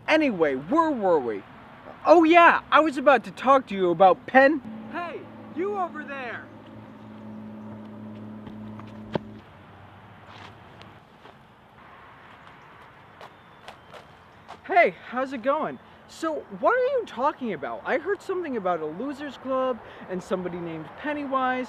Anyway, where were we? Oh yeah, I was about to talk to you about Penn. Hey, you over there! Hey, how's it going? So, what are you talking about? I heard something about a losers club and somebody named Pennywise.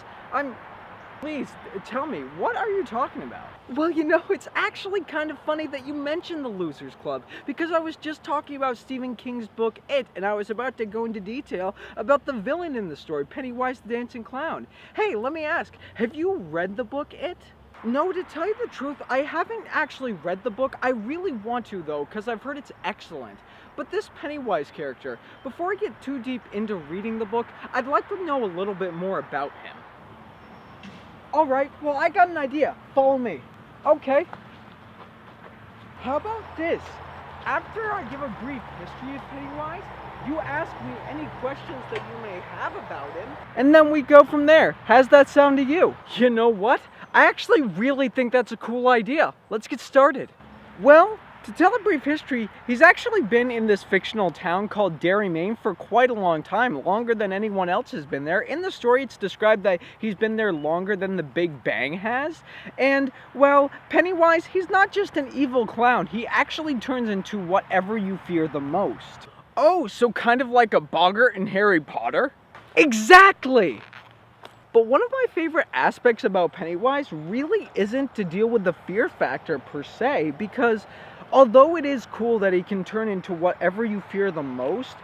Please, tell me, what are you talking about? Well, you know, it's actually kind of funny that you mentioned the Losers Club, because I was just talking about Stephen King's book, It, and I was about to go into detail about the villain in the story, Pennywise the Dancing Clown. Hey, let me ask, have you read the book, It? No, to tell you the truth, I haven't actually read the book. I really want to, though, because I've heard it's excellent. But this Pennywise character, before I get too deep into reading the book, I'd like to know a little bit more about him. Alright, well, I got an idea. Follow me. Okay. How about this? After I give a brief history of Pennywise, you ask me any questions that you may have about him, and then we go from there. How's that sound to you? You know what? I actually really think that's a cool idea. Let's get started. Well, to tell a brief history, he's actually been in this fictional town called Derry, Maine for quite a long time, longer than anyone else has been there. In the story, it's described that he's been there longer than the Big Bang has. And, well, Pennywise, he's not just an evil clown. He actually turns into whatever you fear the most. Oh, so kind of like a boggart in Harry Potter? Exactly! But one of my favorite aspects about Pennywise really isn't to deal with the fear factor per se, because although it is cool that he can turn into whatever you fear the most,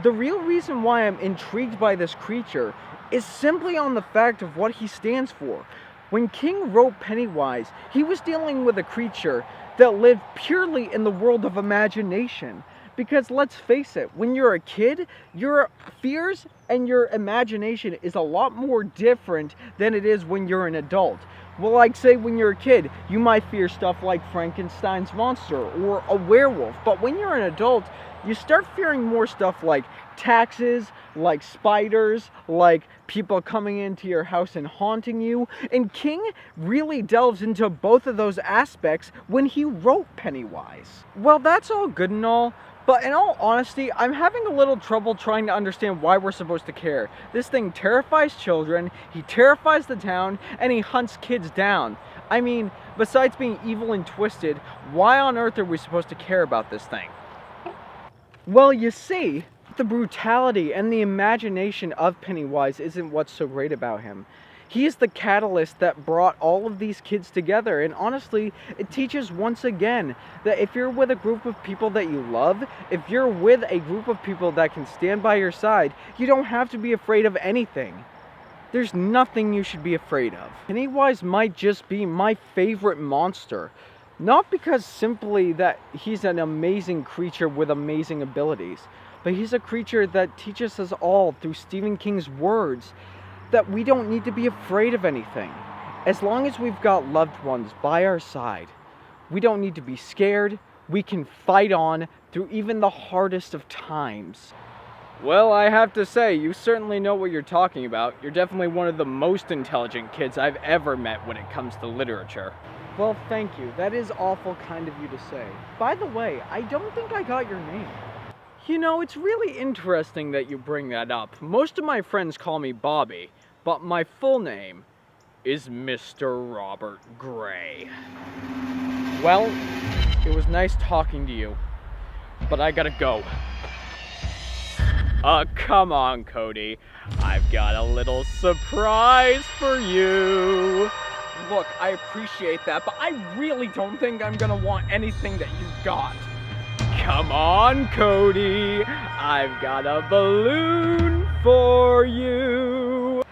the real reason why I'm intrigued by this creature is simply on the fact of what he stands for. When King wrote Pennywise, he was dealing with a creature that lived purely in the world of imagination. Because let's face it, when you're a kid, your fears and your imagination is a lot more different than it is when you're an adult. Well, like say when you're a kid, you might fear stuff like Frankenstein's monster or a werewolf. But when you're an adult, you start fearing more stuff like taxes, like spiders, like people coming into your house and haunting you. And King really delves into both of those aspects when he wrote Pennywise. Well, that's all good and all, but in all honesty, I'm having a little trouble trying to understand why we're supposed to care. This thing terrifies children, he terrifies the town, and he hunts kids down. I mean, besides being evil and twisted, why on earth are we supposed to care about this thing? Well, you see, the brutality and the imagination of Pennywise isn't what's so great about him. He is the catalyst that brought all of these kids together, and honestly, it teaches once again that if you're with a group of people that you love, if you're with a group of people that can stand by your side, you don't have to be afraid of anything. There's nothing you should be afraid of. Pennywise might just be my favorite monster. Not because simply that he's an amazing creature with amazing abilities, but he's a creature that teaches us all through Stephen King's words that we don't need to be afraid of anything. As long as we've got loved ones by our side, we don't need to be scared. We can fight on through even the hardest of times. Well, I have to say, you certainly know what you're talking about. You're definitely one of the most intelligent kids I've ever met when it comes to literature. Well, thank you. That is awful kind of you to say. By the way, I don't think I got your name. You know, it's really interesting that you bring that up. Most of my friends call me Bobby, but my full name is Mr. Robert Gray. Well, it was nice talking to you, but I gotta go. Come on, Cody. I've got a little surprise for you. Look, I appreciate that, but I really don't think I'm gonna want anything that you've got. Come on, Cody. I've got a balloon for you.